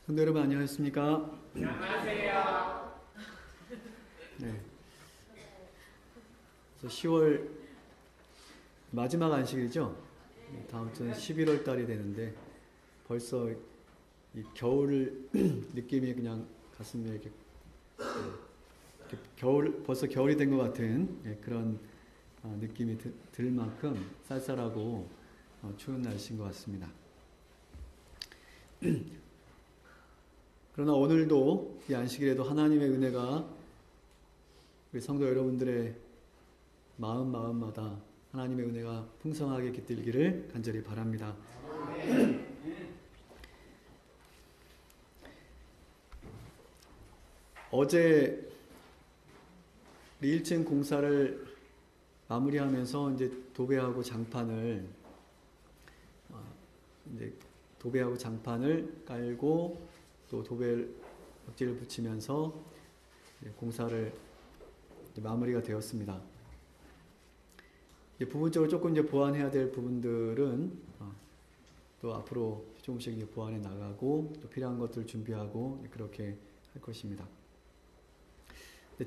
성도 여러분 안녕하십니까? 안녕하세요. 네. 그래서 10월 마지막 안식일이죠? 다음 주는 11월 달이 되는데 벌써 이 겨울 느낌이 그냥 가슴에 이렇게 벌써 겨울이 된 것 같은 그런 느낌이 들 만큼 쌀쌀하고 추운 날씨인 것 같습니다. 그러나 오늘도 이 안식일에도 하나님의 은혜가 우리 성도 여러분들의 마음마다 하나님의 은혜가 풍성하게 깃들기를 간절히 바랍니다. 어제 우리 1층 공사를 마무리하면서 이제 도배하고 장판을 깔고 또 벽지를 붙이면서 공사를 마무리가 되었습니다. 부분적으로 조금 보완해야 될 부분들은 또 앞으로 조금씩 보완해 나가고 또 필요한 것들 준비하고 그렇게 할 것입니다.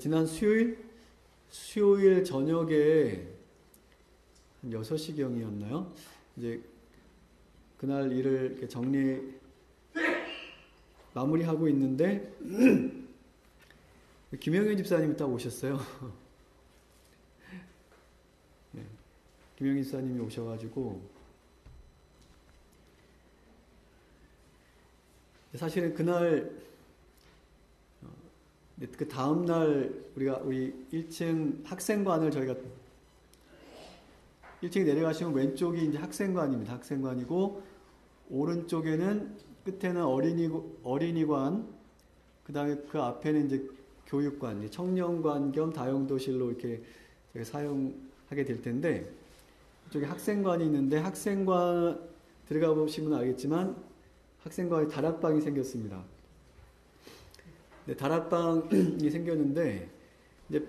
지난 수요일 저녁에 한 6시경이었나요? 이제 그날 일을 이렇게 마무리하고 있는데 김영현 집사님이 딱 오셨어요. 네, 김영현 집사님이 오셔가지고 사실은 그날 그 다음날 우리 1층 학생관을 저희가 1층에 내려가시면 왼쪽이 이제 학생관입니다. 학생관이고 오른쪽에는 끝에는 어린이관, 그 다음에 그 앞에는 이제 교육관, 청년관 겸 다용도실로 이렇게 사용하게 될 텐데, 이쪽에 학생관이 있는데, 학생관 들어가 보시면 알겠지만, 학생관에 다락방이 생겼습니다. 네, 다락방이 생겼는데, 이제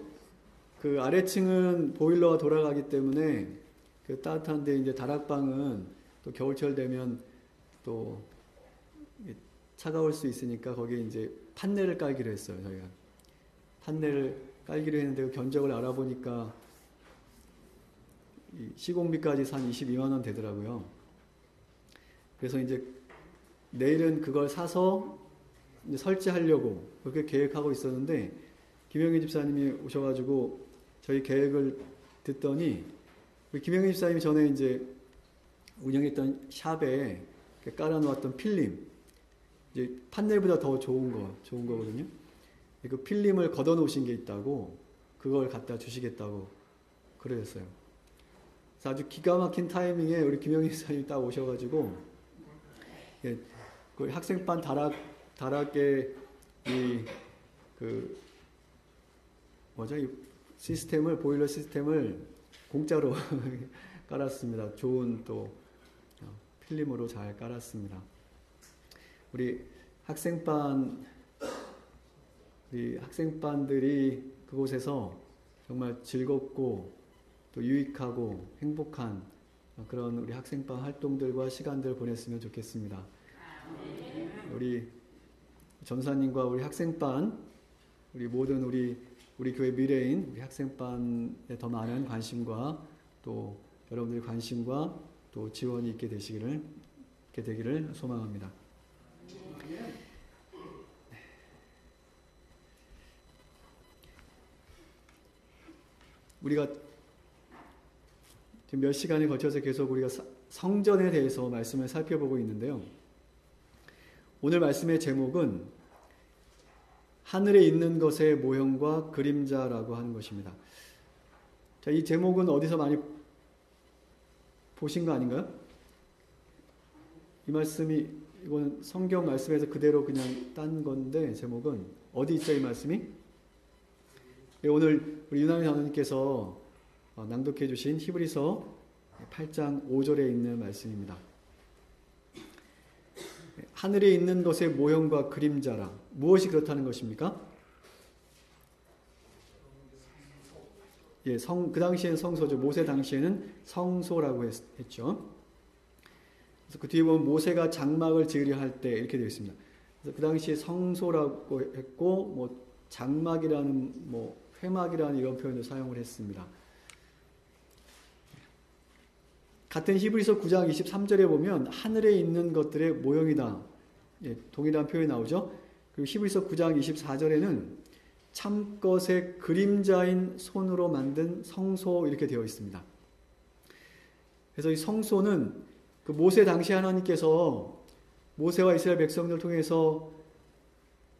그 아래층은 보일러가 돌아가기 때문에, 그 따뜻한데 이제 다락방은 또 겨울철 되면 또 차가울 수 있으니까 거기에 이제 판넬을 깔기로 했어요. 저희가 판넬을 깔기로 했는데 그 견적을 알아보니까 시공비까지 한 22만 원 되더라고요. 그래서 이제 내일은 그걸 사서 이제 설치하려고 그렇게 계획하고 있었는데 김영희 집사님이 오셔가지고 저희 계획을 듣더니 김영희 집사님이 전에 이제 운영했던 샵에 깔아놓았던 필름, 이제 판넬보다 더 좋은 거거든요. 그 필름을 걷어 놓으신 게 있다고 그걸 갖다 주시겠다고 그러셨어요. 그래서 아주 기가 막힌 타이밍에 우리 김영희 집사님이 딱 오셔가지고 그 학생반 다락에 이 보일러 시스템을 공짜로 깔았습니다. 좋은 또 필름으로 잘 깔았습니다. 우리 학생반들이 그곳에서 정말 즐겁고 또 유익하고 행복한 그런 우리 학생반 활동들과 시간들을 보냈으면 좋겠습니다. 우리 전사님과 우리 학생반, 우리 모든 우리 교회 미래인 우리 학생반에 더 많은 관심과 또 여러분들의 관심과 또 지원이 있게 되기를 소망합니다. 우리가 지금 몇 시간에 걸쳐서 계속 우리가 성전에 대해서 말씀을 살펴보고 있는데요. 오늘 말씀의 제목은 하늘에 있는 것의 모형과 그림자라고 하는 것입니다. 자, 이 제목은 어디서 많이 보신 거 아닌가요? 이 말씀이 이건 성경 말씀에서 그대로 그냥 딴 건데 제목은 어디 있죠, 이 말씀이? 오늘 우리 유나미 장로님께서 낭독해 주신 히브리서 8장 5절에 있는 말씀입니다. 하늘에 있는 것의 모형과 그림자라. 무엇이 그렇다는 것입니까? 그 당시에는 성소죠. 모세 당시에는 성소라고 했죠. 그래서 그 뒤에 보면 모세가 장막을 지으려 할 때 이렇게 되어 있습니다. 그래서 그 당시 성소라고 했고 뭐 장막이라는 뭐 회막이라는 이런 표현을 사용을 했습니다. 같은 히브리서 9장 23절에 보면 하늘에 있는 것들의 모형이다. 예, 동일한 표현이 나오죠. 그리고 히브리서 9장 24절에는 참것의 그림자인 손으로 만든 성소 이렇게 되어 있습니다. 그래서 이 성소는 그 모세 당시 하나님께서 모세와 이스라엘 백성들을 통해서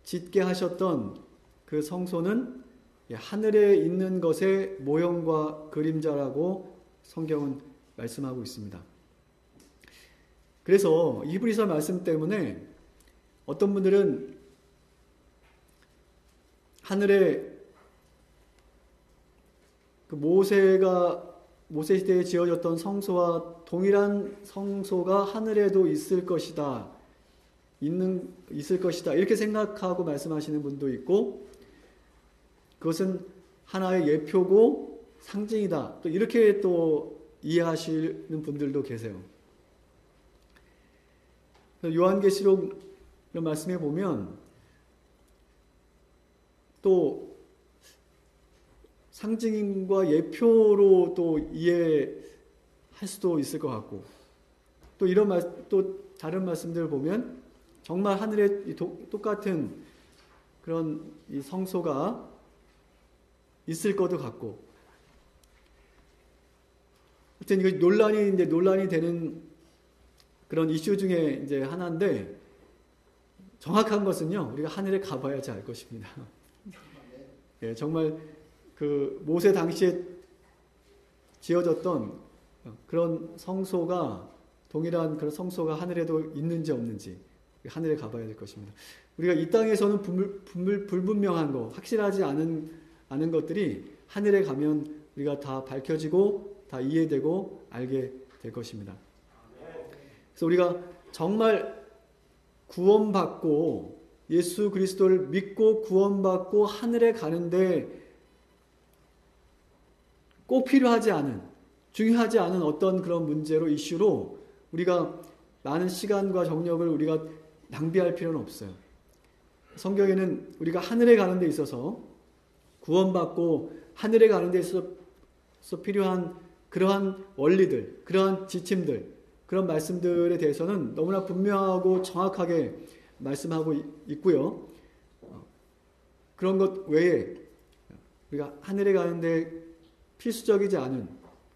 짓게 하셨던 그 성소는 하늘에 있는 것의 모형과 그림자라고 성경은 말씀하고 있습니다. 그래서 히브리서 말씀 때문에 어떤 분들은 하늘에 그 모세 시대에 지어졌던 성소와 동일한 성소가 하늘에도 있을 것이다. 이렇게 생각하고 말씀하시는 분도 있고, 그것은 하나의 예표고 상징이다. 또 이렇게 또 이해하시는 분들도 계세요. 요한계시록 이런 말씀에 보면 또 상징과 예표로 또 이해할 수도 있을 것 같고, 또 다른 말씀들을 보면 정말 하늘에 똑같은 그런 이 성소가 있을 것도 같고, 하여튼 이거 논란이 되는 그런 이슈 중에 이제 하나인데, 정확한 것은요, 우리가 하늘에 가봐야지 알 것입니다. 예, 정말 그 모세 당시에 지어졌던 그런 성소가, 동일한 그런 성소가 하늘에도 있는지 없는지 하늘에 가봐야 될 것입니다. 우리가 이 땅에서는 불분명한 거, 확실하지 않은 것들이 하늘에 가면 우리가 다 밝혀지고 다 이해되고 알게 될 것입니다. 그래서 우리가 정말 구원받고 예수 그리스도를 믿고 구원받고 하늘에 가는데 꼭 필요하지 않은, 중요하지 않은 어떤 그런 문제로, 이슈로 우리가 많은 시간과 정력을 우리가 낭비할 필요는 없어요. 성경에는 우리가 하늘에 가는 데 있어서, 구원받고 하늘에 가는 데 있어서 필요한 그러한 원리들, 그러한 지침들, 그런 말씀들에 대해서는 너무나 분명하고 정확하게 말씀하고 있고요. 그런 것 외에 우리가 하늘에 가는데 필수적이지 않은,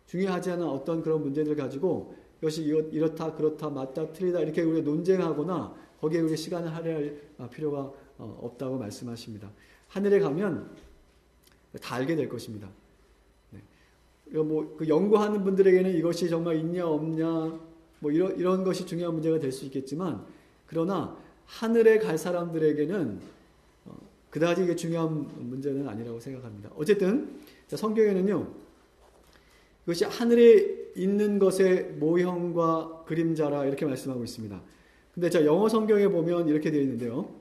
중요하지 않은 어떤 그런 문제들 가지고 이것이 이렇다 그렇다 맞다 틀리다 이렇게 우리가 논쟁하거나 거기에 우리 시간을 할애할 필요가 없다고 말씀하십니다. 하늘에 가면 다 알게 될 것입니다. 그 연구하는 분들에게는 이것이 정말 있냐 없냐 뭐 이런 것이 중요한 문제가 될 수 있겠지만, 그러나 하늘에 갈 사람들에게는 그다지 이게 중요한 문제는 아니라고 생각합니다. 어쨌든 성경에는요, 이것이 하늘에 있는 것의 모형과 그림자라 이렇게 말씀하고 있습니다. 근데 영어 성경에 보면 이렇게 되어 있는데요,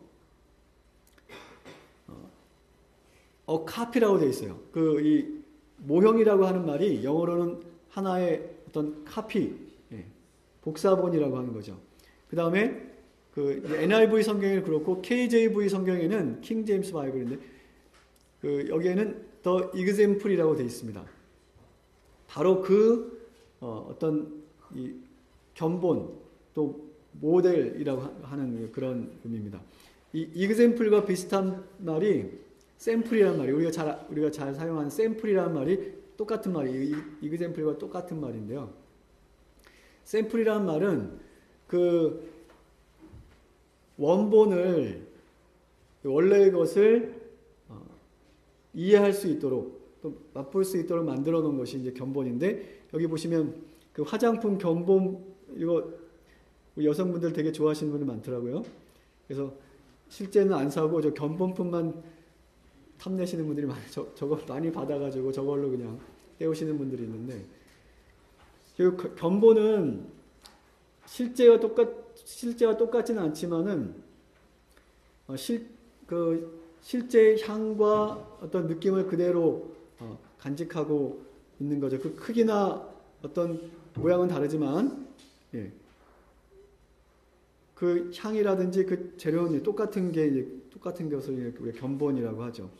카피라고 되어 있어요. 이 모형이라고 하는 말이 영어로는 하나의 어떤 카피, 복사본이라고 하는 거죠. 그 다음에 NIV 성경에는 그렇고 KJV 성경에는 킹 제임스 바이블인데 여기에는 더 example이라고 되어 있습니다. 바로 어떤 이 견본 또 모델이라고 하는 그런 의미입니다. 이 example과 비슷한 말이 샘플이라는 말이, 우리가 잘 사용하는 샘플이라는 말이 똑같은 말이, example과 똑같은 말인데요. 샘플이라는 말은 원본을, 원래의 것을 이해할 수 있도록 또 맛볼 수 있도록 만들어 놓은 것이 이제 견본인데, 여기 보시면 그 화장품 견본, 이거 여성분들 되게 좋아하시는 분들 많더라고요. 그래서 실제는 안 사고 저 견본품만 탐내시는 분들이 많아요. 저거 많이 받아가지고 저걸로 그냥 때우시는 분들이 있는데, 견본은 실제와 똑같지는 않지만은 실제 향과 어떤 느낌을 그대로 간직하고 있는 거죠. 그 크기나 어떤 모양은 다르지만, 그 향이라든지 그 재료는 똑같은 것을 우리가 견본이라고 하죠.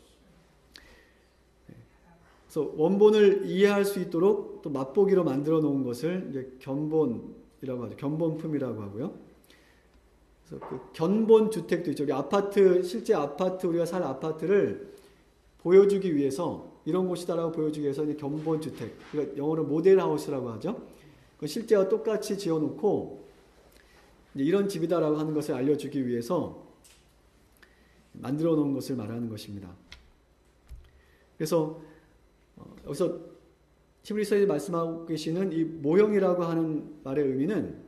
그래서 원본을 이해할 수 있도록 또 맛보기로 만들어 놓은 것을 이제 견본이라고 하죠. 견본품이라고 하고요. 그래서 그 견본 주택도 있죠. 우리 아파트, 실제 아파트, 우리가 살 아파트를 보여주기 위해서, 이런 곳이다라고 보여주기 위해서 이제 견본 주택, 그러니까 영어로 모델 하우스라고 하죠. 실제와 똑같이 지어놓고 이런 집이다라고 하는 것을 알려주기 위해서 만들어 놓은 것을 말하는 것입니다. 그래서 여기서 히브리서에 말씀하고 계시는 이 모형이라고 하는 말의 의미는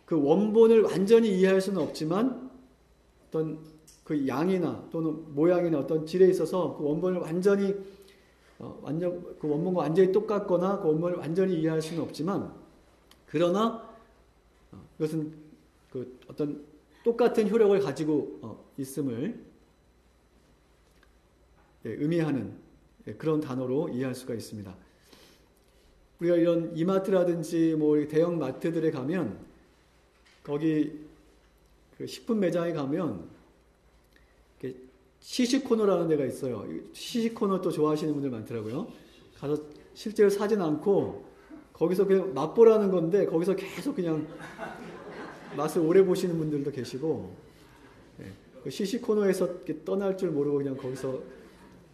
그 원본을 완전히 이해할 수는 없지만 어떤 그 양이나 또는 모양이나 어떤 질에 있어서 그 원본을 완전히 그 원본과 완전히 똑같거나 그 원본을 완전히 이해할 수는 없지만, 그러나 이것은 그 어떤 똑같은 효력을 가지고 있음을 의미하는 그런 단어로 이해할 수가 있습니다. 우리가 이런 이마트라든지 뭐 대형 마트들에 가면, 거기 그 식품 매장에 가면 시식 코너라는 데가 있어요. 시식 코너 또 좋아하시는 분들 많더라고요. 가서 실제로 사진 않고 거기서 그냥 맛보라는 건데 거기서 계속 그냥 맛을 오래 보시는 분들도 계시고, 그 시식 코너에서 떠날 줄 모르고 그냥 거기서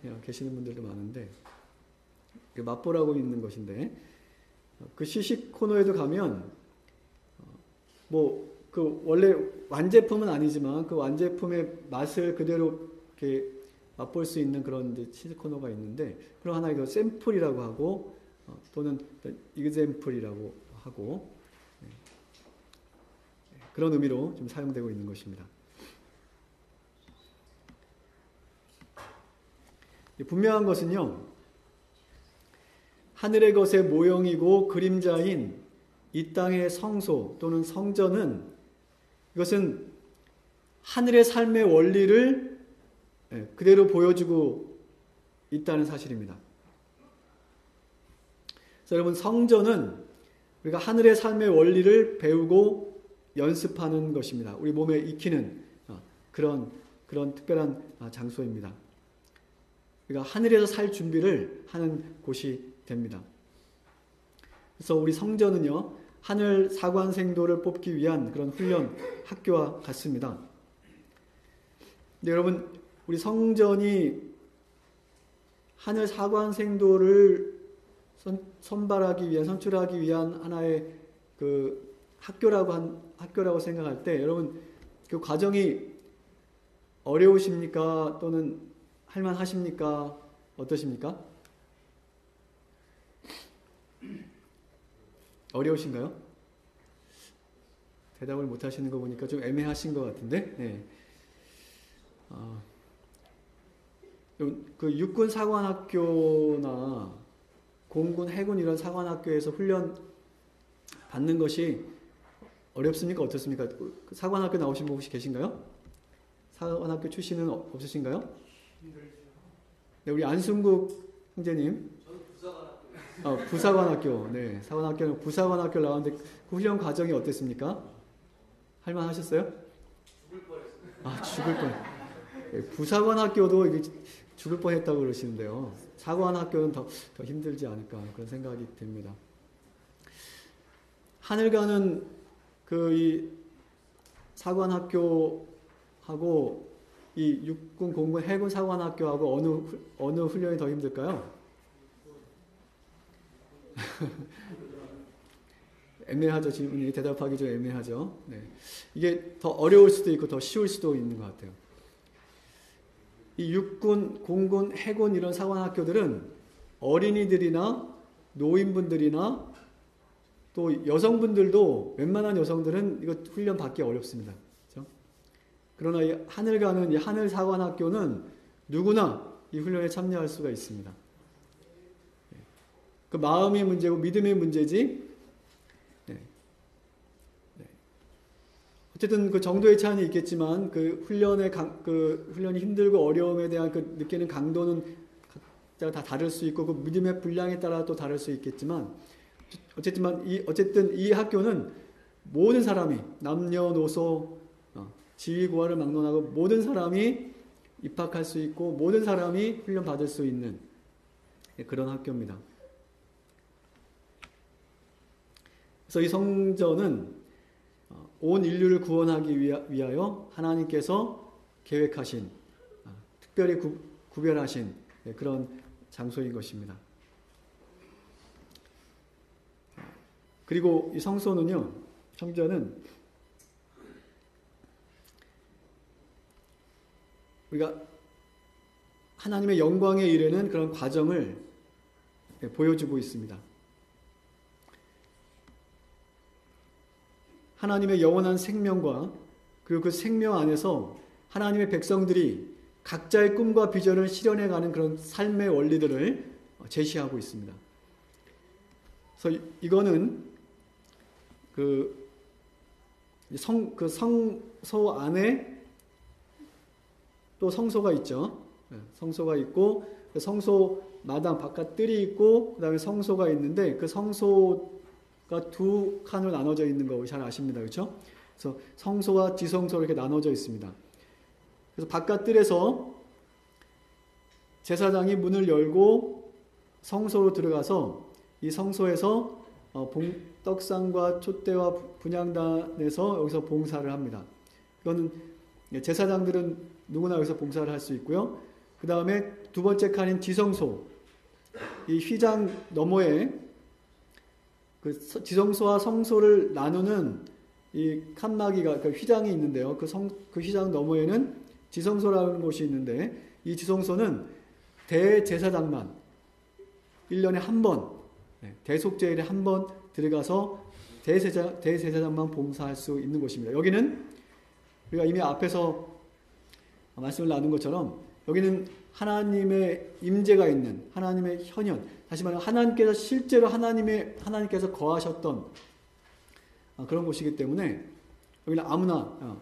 그냥 계시는 분들도 많은데, 맛보라고 있는 것인데, 그 시식 코너에도 가면 뭐 그 원래 완제품은 아니지만 그 완제품의 맛을 그대로 이렇게 맛볼 수 있는 그런 시식 코너가 있는데, 그런 하나의 그 샘플이라고 하고 또는 이그샘플이라고 하고 그런 의미로 좀 사용되고 있는 것입니다. 분명한 것은요, 하늘의 것의 모형이고 그림자인 이 땅의 성소 또는 성전은, 이것은 하늘의 삶의 원리를 그대로 보여주고 있다는 사실입니다. 그래서 여러분, 성전은 우리가 하늘의 삶의 원리를 배우고 연습하는 것입니다. 우리 몸에 익히는 그런 특별한 장소입니다. 우리가 하늘에서 살 준비를 하는 곳이 됩니다. 그래서 우리 성전은요, 하늘 사관생도를 뽑기 위한 그런 훈련 학교와 같습니다. 근데 여러분, 우리 성전이 하늘 사관생도를 선발하기 위한, 선출하기 위한 하나의 그 학교라고 생각할 때, 여러분, 그 과정이 어려우십니까? 또는 할만하십니까? 어떠십니까? 어려우신가요? 대답을 못 하시는 거 보니까 좀 애매하신 것 같은데, 네. 그 육군 사관학교나 공군, 해군 이런 사관학교에서 훈련 받는 것이 어렵습니까? 어떻습니까? 사관학교 나오신 분 혹시 계신가요? 사관학교 출신은 없으신가요? 네, 우리 안순국 형제님. 부사관학교. 네, 사관학교는 부사관학교 나왔는데 그 훈련 과정이 어땠습니까? 할만하셨어요? 죽을 뻔했어요. 죽을 뻔. 네, 부사관학교도 이게 죽을 뻔했다고 그러시는데요. 사관학교는 더 힘들지 않을까 그런 생각이 듭니다. 하늘 가는 이 사관학교하고 이 육군, 공군, 해군 사관학교하고 어느 훈련이 더 힘들까요? 애매하죠. 질문이 대답하기 좀 애매하죠. 네. 이게 더 어려울 수도 있고 더 쉬울 수도 있는 것 같아요. 이 육군, 공군, 해군 이런 사관학교들은 어린이들이나 노인분들이나 또 여성분들도, 웬만한 여성들은 이거 훈련 받기 어렵습니다. 그렇죠? 그러나 이 하늘 가는 이 하늘 사관학교는 누구나 이 훈련에 참여할 수가 있습니다. 그 마음의 문제고 믿음의 문제지. 네. 네. 어쨌든 그 정도의 차이는 있겠지만 그 훈련이 힘들고 어려움에 대한 그 느끼는 강도는 각자 다 다를 수 있고 그 믿음의 분량에 따라 또 다를 수 있겠지만, 어쨌든 이 학교는 모든 사람이 남녀노소 지위고하를 막론하고 모든 사람이 입학할 수 있고 모든 사람이 훈련 받을 수 있는 그런 학교입니다. 그래서 이 성전은 온 인류를 구원하기 위하여 하나님께서 계획하신 특별히 구별하신 그런 장소인 것입니다. 그리고 이 성소는요, 성전은 우리가 하나님의 영광에 이르는 그런 과정을 보여주고 있습니다. 하나님의 영원한 생명과 그리고 그 생명 안에서 하나님의 백성들이 각자의 꿈과 비전을 실현해가는 그런 삶의 원리들을 제시하고 있습니다. 그래서 이거는 그 성소 안에 또 성소가 있죠. 성소가 있고 성소 마당 바깥 뜰이 있고 그 다음에 성소가 있는데 그 성소가 두 칸으로 나눠져 있는 거 잘 아십니다. 그렇죠? 그래서 성소와 지성소 이렇게 나눠져 있습니다. 그래서 바깥 뜰에서 제사장이 문을 열고 성소로 들어가서 이 성소에서 떡상과 촛대와 분향단에서 여기서 봉사를 합니다. 이거는 제사장들은 누구나 여기서 봉사를 할 수 있고요. 그 다음에 두 번째 칸인 지성소, 이 휘장 너머에 그 지성소와 성소를 나누는 이 칸막이가 그 휘장이 있는데요. 그 휘장 너머에는 지성소라는 곳이 있는데 이 지성소는 대제사장만 1년에 한 번, 대속제일에 한 번 들어가서 대제사장만 봉사할 수 있는 곳입니다. 여기는 우리가 이미 앞에서 말씀을 나눈 것처럼 여기는 하나님의 임재가 있는 하나님의 현현, 다시 말하면 하나님께서 실제로 하나님께서 거하셨던 그런 곳이기 때문에 여기는 아무나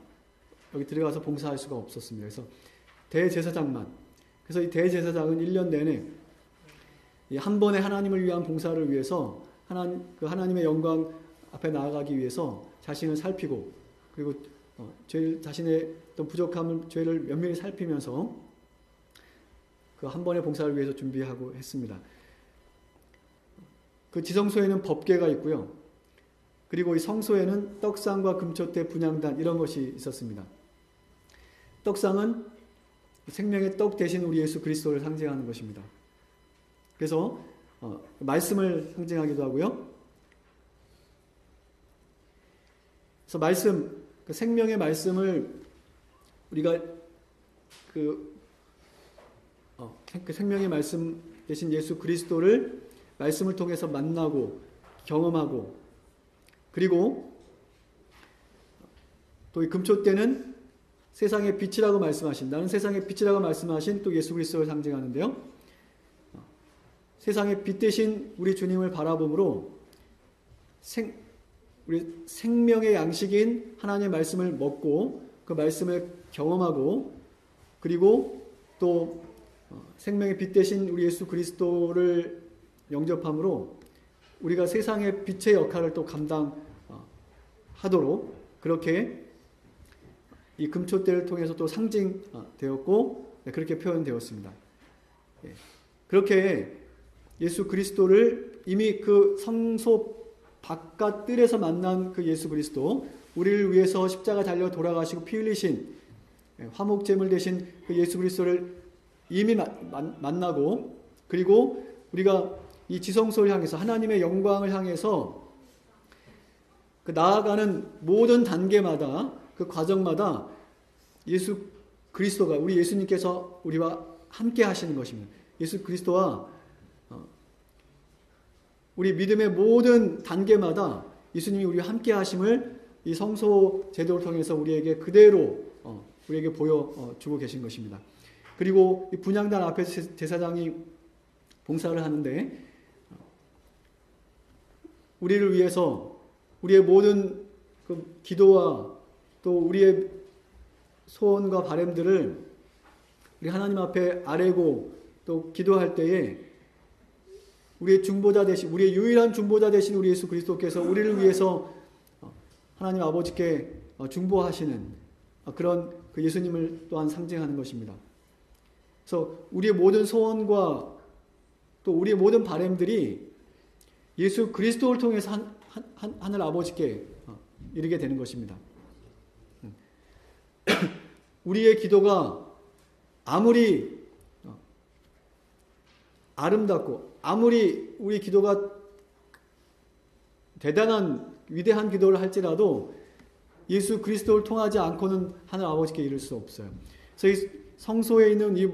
여기 들어가서 봉사할 수가 없었습니다. 그래서 대제사장만, 그래서 이 대제사장은 1년 내내 한 번에 하나님을 위한 봉사를 위해서 하나님의 영광 앞에 나아가기 위해서 자신을 살피고 그리고 자신의 어떤 부족함을, 죄를 면밀히 살피면서 그 한 번의 봉사를 위해서 준비하고 했습니다. 그 지성소에는 법궤가 있고요. 그리고 이 성소에는 떡상과 금촛대, 분향단 이런 것이 있었습니다. 떡상은 생명의 떡 대신 우리 예수 그리스도를 상징하는 것입니다. 그래서 말씀을 상징하기도 하고요. 그래서 그 생명의 말씀을 우리가 그 생명의 말씀 대신 예수 그리스도를 말씀을 통해서 만나고 경험하고 그리고 또 이 금촛대는 세상의 빛이라고 말씀하신, 나는 세상의 빛이라고 말씀하신 또 예수 그리스도를 상징하는데요. 세상의 빛 대신 우리 주님을 바라봄으로 우리 생명의 양식인 하나님의 말씀을 먹고 그 말씀을 경험하고 그리고 또 생명의 빛 대신 우리 예수 그리스도를 영접함으로 우리가 세상의 빛의 역할을 또 감당하도록 그렇게 이 금촛대를 통해서 또 상징되었고 그렇게 표현되었습니다. 그렇게 예수 그리스도를 이미 그 성소 바깥 뜰에서 만난 그 예수 그리스도, 우리를 위해서 십자가 달려 돌아가시고 피 흘리신 화목제물 되신 그 예수 그리스도를 이미 만나고 그리고 우리가 이 지성소를 향해서 하나님의 영광을 향해서 그 나아가는 모든 단계마다 그 과정마다 예수 그리스도가 우리 예수님께서 우리와 함께 하시는 것입니다. 예수 그리스도와 우리 믿음의 모든 단계마다 예수님이 우리와 함께 하심을 이 성소 제도를 통해서 우리에게 그대로 우리에게 보여주고 계신 것입니다. 그리고 이 분향단 앞에서 제사장이 봉사를 하는데 우리를 위해서 우리의 모든 그 기도와 또 우리의 소원과 바람들을 우리 하나님 앞에 아뢰고 또 기도할 때에 우리의 중보자 대신, 우리의 유일한 중보자 대신 우리 예수 그리스도께서 우리를 위해서 하나님 아버지께 중보하시는 그런 그 예수님을 또한 상징하는 것입니다. 그래서 우리의 모든 소원과 또 우리의 모든 바람들이 예수 그리스도를 통해서 하늘 아버지께 이르게 되는 것입니다. 우리의 기도가 아무리 아름답고 아무리 우리 기도가 대단한 위대한 기도를 할지라도 예수 그리스도를 통하지 않고는 하늘 아버지께 이를 수 없어요. 그래서 이 성소에 있는 이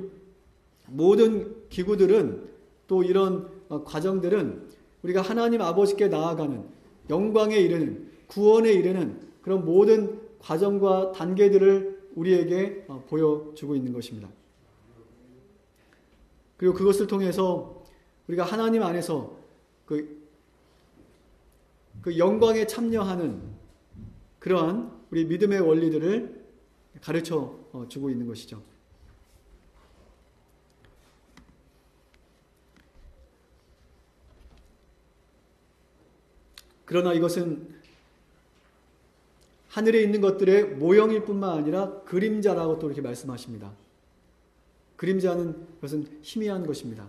모든 기구들은 또 이런 과정들은 우리가 하나님 아버지께 나아가는 영광에 이르는 구원에 이르는 그런 모든 과정과 단계들을 우리에게 보여주고 있는 것입니다. 그리고 그것을 통해서 우리가 하나님 안에서 그 영광에 참여하는 그러한 우리 믿음의 원리들을 가르쳐 주고 있는 것이죠. 그러나 이것은 하늘에 있는 것들의 모형일 뿐만 아니라 그림자라고 또 이렇게 말씀하십니다. 그림자는 그것은 희미한 것입니다.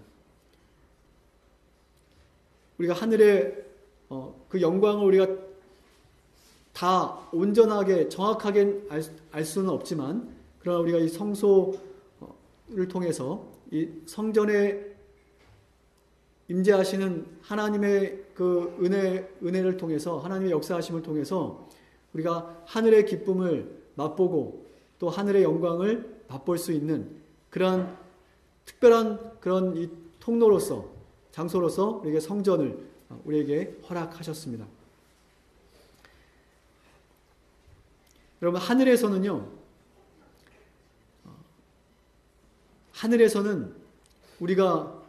우리가 하늘의 그 영광을 우리가 다 온전하게 정확하게 알 수는 없지만 그러나 우리가 이 성소를 통해서 이 성전에 임재하시는 하나님의 그 은혜를 통해서 하나님의 역사하심을 통해서 우리가 하늘의 기쁨을 맛보고 또 하늘의 영광을 맛볼 수 있는 그러한 특별한 그런 이 통로로서 장소로서 우리에게 성전을 우리에게 허락하셨습니다. 여러분 하늘에서는 우리가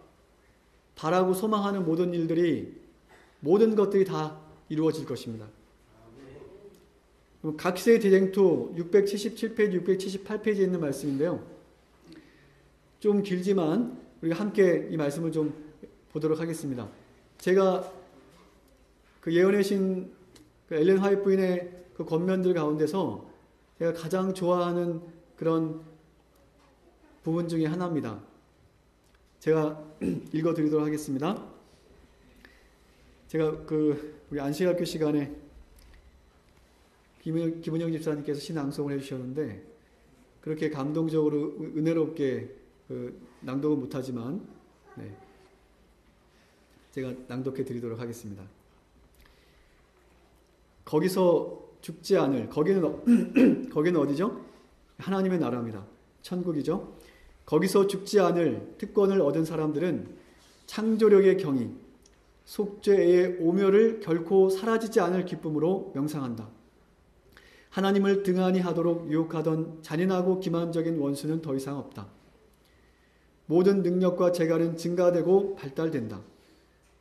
바라고 소망하는 모든 일들이 모든 것들이 다 이루어질 것입니다. 각시의 대쟁투 677페이지, 678페이지에 있는 말씀인데요. 좀 길지만 우리가 함께 이 말씀을 좀 보도록 하겠습니다. 제가 그 예언의 신 엘렌 화이트 부인의 그 권면들 가운데서 제가 가장 좋아하는 그런 부분 중에 하나입니다. 제가 읽어드리도록 하겠습니다. 제가 우리 안식학교 시간에 김은영 집사님께서 신앙송을 해주셨는데 그렇게 감동적으로 은혜롭게 낭독은 못하지만 제가 낭독해 드리도록 하겠습니다. 거기서 죽지 않을 거기는 어디죠? 하나님의 나라입니다. 천국이죠. 거기서 죽지 않을 특권을 얻은 사람들은 창조력의 경이 속죄의 오멸을 결코 사라지지 않을 기쁨으로 명상한다. 하나님을 등한히 하도록 유혹하던 잔인하고 기만적인 원수는 더 이상 없다. 모든 능력과 재갈은 증가되고 발달된다.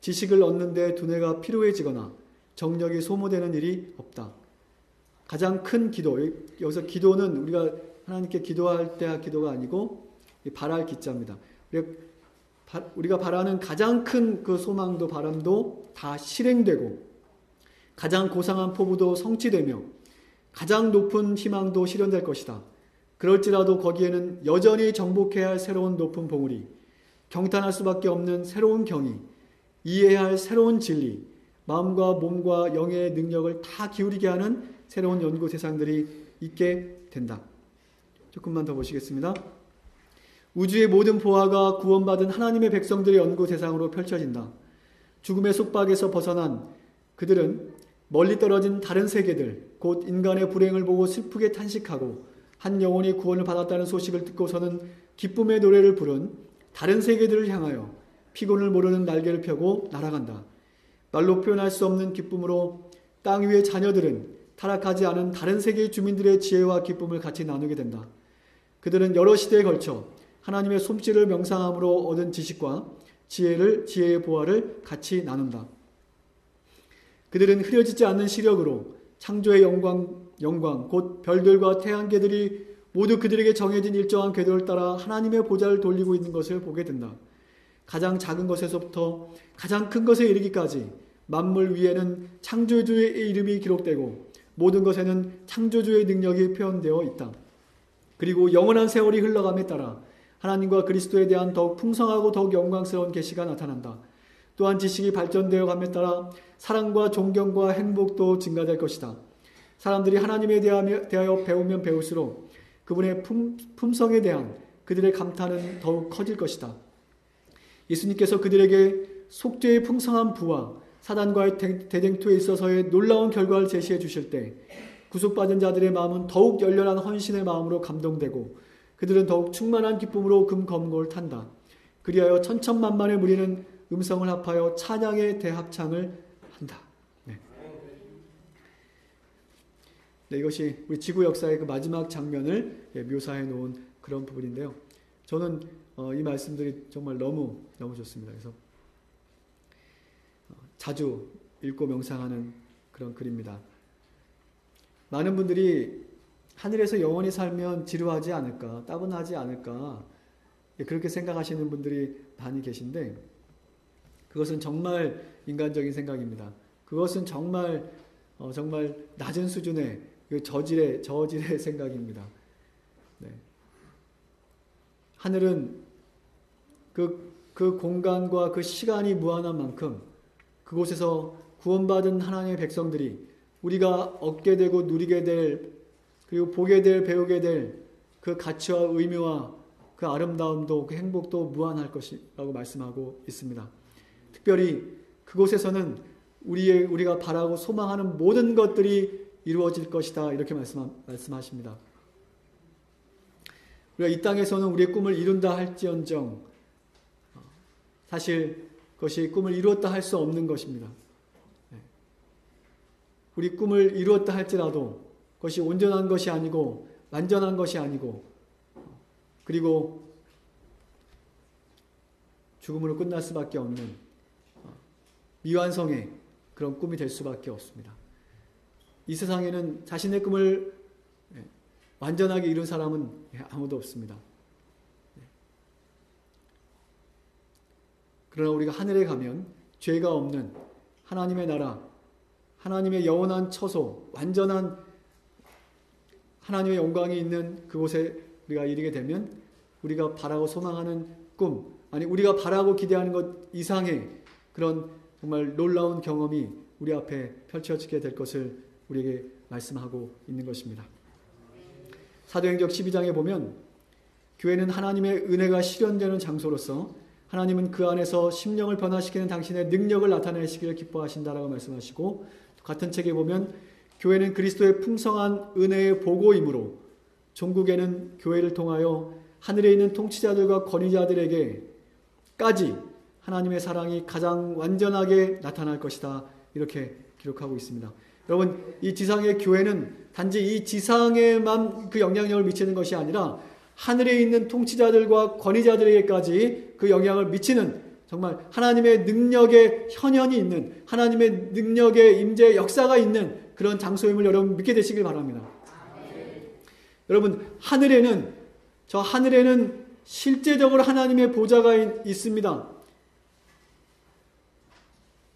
지식을 얻는 데 두뇌가 피로해지거나 정력이 소모되는 일이 없다. 가장 큰 기도, 여기서 기도는 우리가 하나님께 기도할 때 기도가 아니고 바랄 기자입니다. 우리가 바라는 가장 큰 그 소망도 바람도 다 실행되고 가장 고상한 포부도 성취되며 가장 높은 희망도 실현될 것이다. 그럴지라도 거기에는 여전히 정복해야 할 새로운 높은 봉우리, 경탄할 수밖에 없는 새로운 경이, 이해해야 할 새로운 진리, 마음과 몸과 영의 능력을 다 기울이게 하는 새로운 연구 대상들이 있게 된다. 조금만 더 보시겠습니다. 우주의 모든 보화가 구원받은 하나님의 백성들의 연구 대상으로 펼쳐진다. 죽음의 속박에서 벗어난 그들은 멀리 떨어진 다른 세계들, 곧 인간의 불행을 보고 슬프게 탄식하고 한 영혼이 구원을 받았다는 소식을 듣고서는 기쁨의 노래를 부른 다른 세계들을 향하여 피곤을 모르는 날개를 펴고 날아간다. 말로 표현할 수 없는 기쁨으로 땅 위의 자녀들은 타락하지 않은 다른 세계의 주민들의 지혜와 기쁨을 같이 나누게 된다. 그들은 여러 시대에 걸쳐 하나님의 솜씨를 명상함으로 얻은 지식과 지혜의 보화를 같이 나눈다. 그들은 흐려지지 않는 시력으로 창조의 영광 곧 별들과 태양계들이 모두 그들에게 정해진 일정한 궤도를 따라 하나님의 보좌를 돌리고 있는 것을 보게 된다. 가장 작은 것에서부터 가장 큰 것에 이르기까지 만물 위에는 창조주의 이름이 기록되고 모든 것에는 창조주의 능력이 표현되어 있다. 그리고 영원한 세월이 흘러감에 따라 하나님과 그리스도에 대한 더욱 풍성하고 더욱 영광스러운 계시가 나타난다. 또한 지식이 발전되어 감에 따라 사랑과 존경과 행복도 증가될 것이다. 사람들이 하나님에 대하여 배우면 배울수록 그분의 품성에 대한 그들의 감탄은 더욱 커질 것이다. 예수님께서 그들에게 속죄의 풍성한 부와 사단과의 대쟁투에 있어서의 놀라운 결과를 제시해 주실 때 구속받은 자들의 마음은 더욱 열렬한 헌신의 마음으로 감동되고 그들은 더욱 충만한 기쁨으로 금검고를 탄다. 그리하여 천천만만의 무리는 음성을 합하여 찬양의 대합창을 한다. 네. 네, 이것이 우리 지구 역사의 그 마지막 장면을 묘사해 놓은 그런 부분인데요. 저는 이 말씀들이 정말 너무 좋습니다. 그래서 자주 읽고 명상하는 그런 글입니다. 많은 분들이 하늘에서 영원히 살면 지루하지 않을까, 따분하지 않을까 그렇게 생각하시는 분들이 많이 계신데 그것은 정말 인간적인 생각입니다. 그것은 정말 낮은 수준의 저질의 생각입니다. 네. 하늘은 그 공간과 그 시간이 무한한 만큼 그곳에서 구원받은 하나님의 백성들이 우리가 얻게 되고 누리게 될 그리고 보게 될 배우게 될 그 가치와 의미와 그 아름다움도 그 행복도 무한할 것이라고 말씀하고 있습니다. 특별히 그곳에서는 우리가 바라고 소망하는 모든 것들이 이루어질 것이다 이렇게 말씀하십니다. 우리가 이 땅에서는 우리의 꿈을 이룬다 할지언정 사실 그것이 꿈을 이루었다 할 수 없는 것입니다. 우리 꿈을 이루었다 할지라도 그것이 온전한 것이 아니고 완전한 것이 아니고 그리고 죽음으로 끝날 수밖에 없는 미완성의 그런 꿈이 될 수밖에 없습니다. 이 세상에는 자신의 꿈을 완전하게 이룬 사람은 아무도 없습니다. 그러나 우리가 하늘에 가면 죄가 없는 하나님의 나라, 하나님의 영원한 처소, 완전한 하나님의 영광이 있는 그곳에 우리가 이르게 되면 우리가 바라고 소망하는 꿈, 아니 우리가 바라고 기대하는 것 이상의 그런 정말 놀라운 경험이 우리 앞에 펼쳐지게 될 것을 우리에게 말씀하고 있는 것입니다. 사도행전 12장에 보면 교회는 하나님의 은혜가 실현되는 장소로서 하나님은 그 안에서 심령을 변화시키는 당신의 능력을 나타내시기를 기뻐하신다라고 말씀하시고 같은 책에 보면 교회는 그리스도의 풍성한 은혜의 보고이므로 종국에는 교회를 통하여 하늘에 있는 통치자들과 권위자들에게까지 하나님의 사랑이 가장 완전하게 나타날 것이다. 이렇게 기록하고 있습니다. 여러분, 이 지상의 교회는 단지 이 지상에만 그 영향력을 미치는 것이 아니라 하늘에 있는 통치자들과 권위자들에게까지 그 영향을 미치는 정말 하나님의 능력의 현현이 있는 하나님의 능력의 임재 역사가 있는 그런 장소임을 여러분 믿게 되시길 바랍니다. 여러분, 저 하늘에는 실제적으로 하나님의 보좌가 있습니다.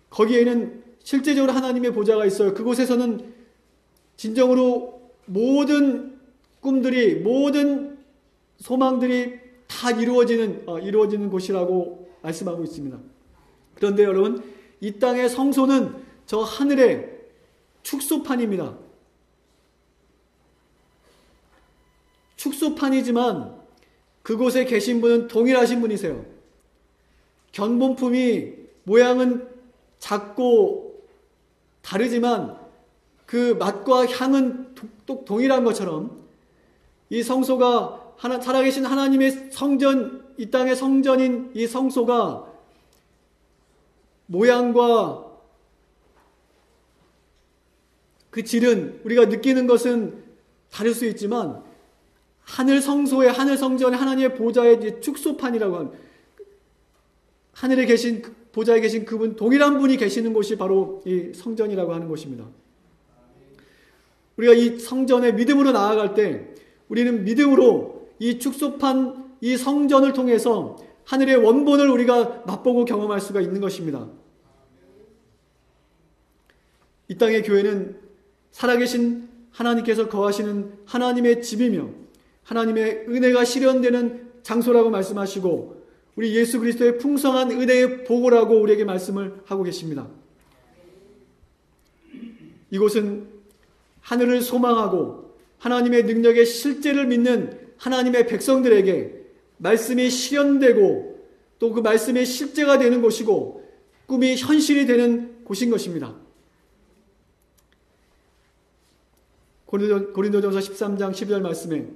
거기에는 실제적으로 하나님의 보좌가 있어요. 그곳에서는 진정으로 모든 꿈들이, 모든 소망들이 다 이루어지는 곳이라고 말씀하고 있습니다. 그런데 여러분, 이 땅의 성소는 저 하늘의 축소판입니다. 축소판이지만 그곳에 계신 분은 동일하신 분이세요. 견본품이 모양은 작고 다르지만 그 맛과 향은 동일한 것처럼 이 성소가 살아계신 하나님의 성전, 이 땅의 성전인 이 성소가 모양과 그 질은 우리가 느끼는 것은 다를 수 있지만 하늘 성전의 하나님의 보좌의 축소판이라고 하는 하늘에 계신 보좌에 계신 그분 동일한 분이 계시는 곳이 바로 이 성전이라고 하는 곳입니다. 우리가 이 성전에 믿음으로 나아갈 때 우리는 믿음으로 이 축소판 이 성전을 통해서 하늘의 원본을 우리가 맛보고 경험할 수가 있는 것입니다. 이 땅의 교회는 살아계신 하나님께서 거하시는 하나님의 집이며 하나님의 은혜가 실현되는 장소라고 말씀하시고 우리 예수 그리스도의 풍성한 은혜의 보고라고 우리에게 말씀을 하고 계십니다. 이곳은 하늘을 소망하고 하나님의 능력의 실제를 믿는 하나님의 백성들에게 말씀이 실현되고 또 그 말씀의 실제가 되는 곳이고 꿈이 현실이 되는 곳인 것입니다. 고린도전서 13장 12절 말씀에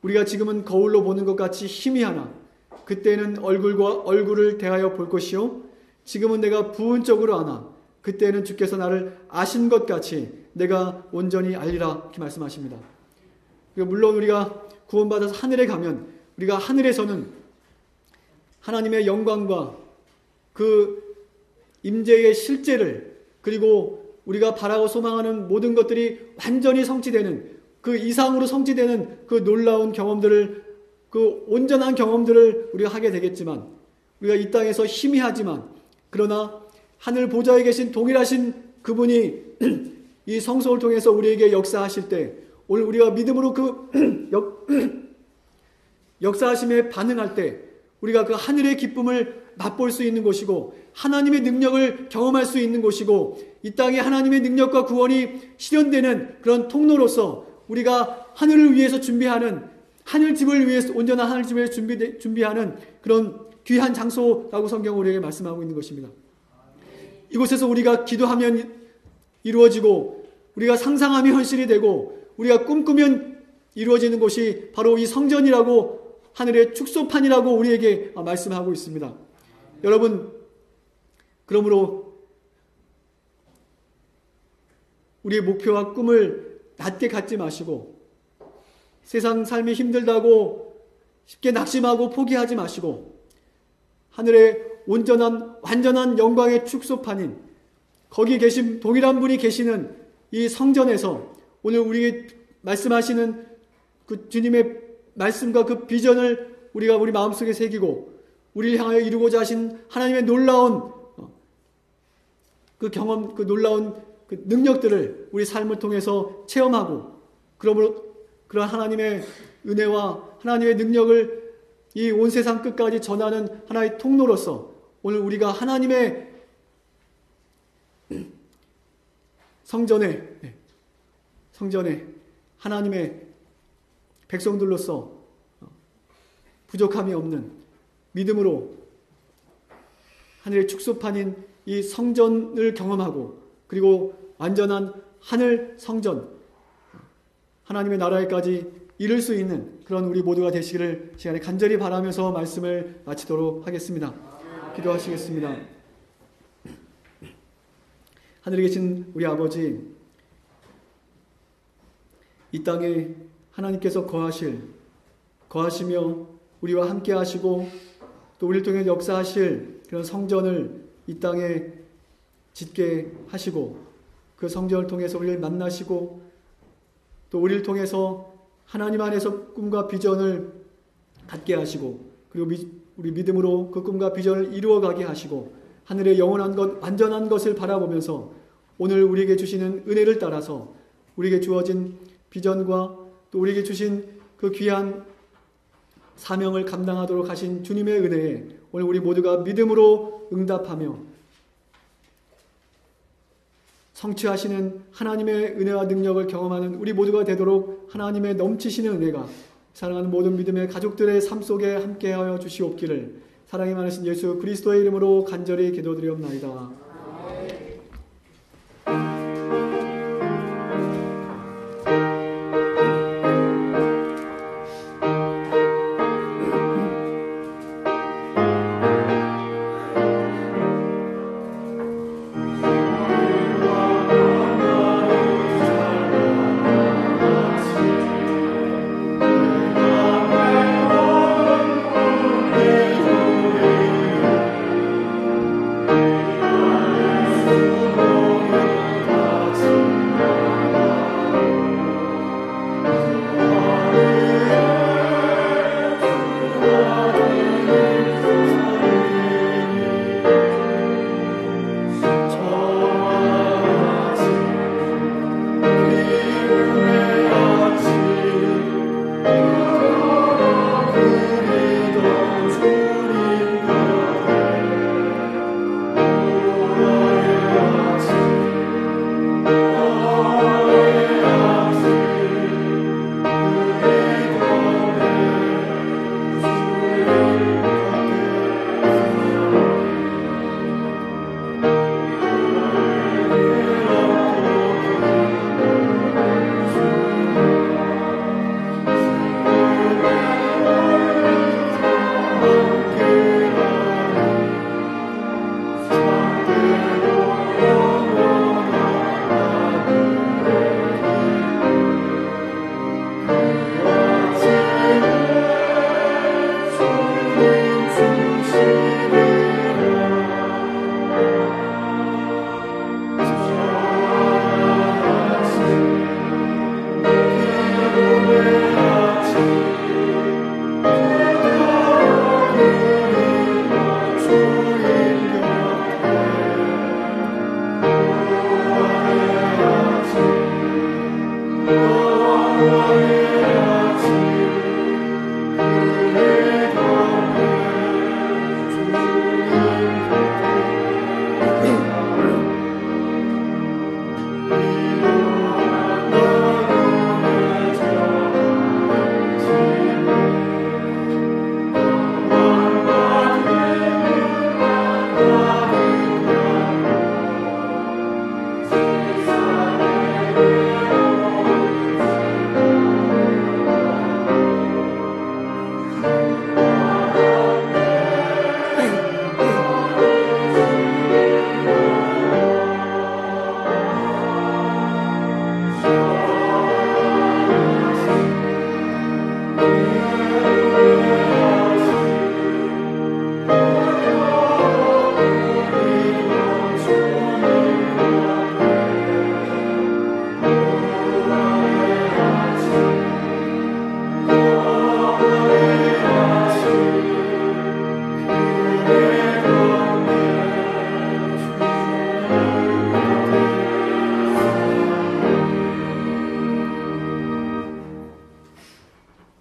우리가 지금은 거울로 보는 것 같이 희미하나 그때는 얼굴과 얼굴을 대하여 볼 것이요 지금은 내가 부분적으로 아나 그때는 주께서 나를 아신 것 같이 내가 온전히 알리라 이렇게 말씀하십니다. 물론 우리가 구원받아서 하늘에 가면 우리가 하늘에서는 하나님의 영광과 그 임재의 실제를 그리고 우리가 바라고 소망하는 모든 것들이 완전히 성취되는 그 이상으로 성취되는 그 놀라운 경험들을 그 온전한 경험들을 우리가 하게 되겠지만 우리가 이 땅에서 희미하지만 그러나 하늘 보좌에 계신 동일하신 그분이 이 성소를 통해서 우리에게 역사하실 때 오늘 우리가 믿음으로 그 역사하심에 반응할 때 우리가 그 하늘의 기쁨을 맛볼 수 있는 곳이고 하나님의 능력을 경험할 수 있는 곳이고 이 땅에 하나님의 능력과 구원이 실현되는 그런 통로로서 우리가 하늘을 위해서 준비하는 하늘집을 위해서 온전한 하늘집을 준비하는 그런 귀한 장소라고 성경은 우리에게 말씀하고 있는 것입니다. 이곳에서 우리가 기도하면 이루어지고 우리가 상상하면 현실이 되고 우리가 꿈꾸면 이루어지는 곳이 바로 이 성전이라고 하늘의 축소판이라고 우리에게 말씀하고 있습니다. 여러분, 그러므로 우리의 목표와 꿈을 낮게 갖지 마시고 세상 삶이 힘들다고 쉽게 낙심하고 포기하지 마시고 하늘의 온전한 완전한 영광의 축소판인 거기 계신 동일한 분이 계시는 이 성전에서 오늘 우리에게 말씀하시는 그 주님의 말씀과 그 비전을 우리가 우리 마음속에 새기고 우리를 향하여 이루고자 하신 하나님의 놀라운 그 경험, 그 놀라운 그 능력들을 우리 삶을 통해서 체험하고 그러므로 그런 하나님의 은혜와 하나님의 능력을 이 온 세상 끝까지 전하는 하나의 통로로서 오늘 우리가 하나님의 성전에 하나님의 백성들로서 부족함이 없는 믿음으로 하늘의 축소판인 이 성전을 경험하고 그리고 완전한 하늘 성전 하나님의 나라에까지 이룰 수 있는 그런 우리 모두가 되시기를 시간에 간절히 바라면서 말씀을 마치도록 하겠습니다. 기도하시겠습니다. 하늘에 계신 우리 아버지, 이 땅에 하나님께서 거하시며 우리와 함께 하시고 또 우리를 통해 역사하실 그런 성전을 이 땅에 짓게 하시고 그 성전을 통해서 우리를 만나시고 또 우리를 통해서 하나님 안에서 꿈과 비전을 갖게 하시고 그리고 우리 믿음으로 그 꿈과 비전을 이루어가게 하시고 하늘의 영원한 것, 완전한 것을 바라보면서 오늘 우리에게 주시는 은혜를 따라서 우리에게 주어진 비전과 또 우리에게 주신 그 귀한 사명을 감당하도록 하신 주님의 은혜에 오늘 우리 모두가 믿음으로 응답하며 성취하시는 하나님의 은혜와 능력을 경험하는 우리 모두가 되도록 하나님의 넘치시는 은혜가 사랑하는 모든 믿음의 가족들의 삶 속에 함께하여 주시옵기를 사랑이 많으신 예수 그리스도의 이름으로 간절히 기도드리옵나이다.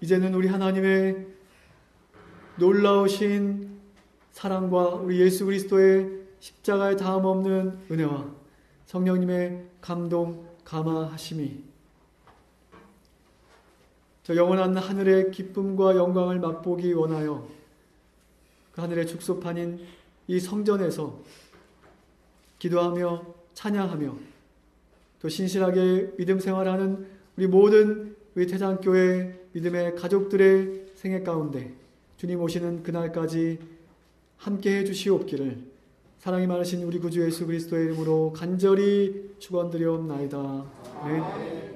이제는 우리 하나님의 놀라우신 사랑과 우리 예수 그리스도의 십자가의 다함 없는 은혜와 성령님의 감동, 감화하심이 저 영원한 하늘의 기쁨과 영광을 맛보기 원하여 그 하늘의 축소판인 이 성전에서 기도하며 찬양하며 또 신실하게 믿음 생활하는 우리 모든 우리 태장교회 믿음의 가족들의 생애 가운데 주님 오시는 그날까지 함께 해주시옵기를 사랑이 많으신 우리 구주 예수 그리스도의 이름으로 간절히 축원드리옵나이다. 아멘.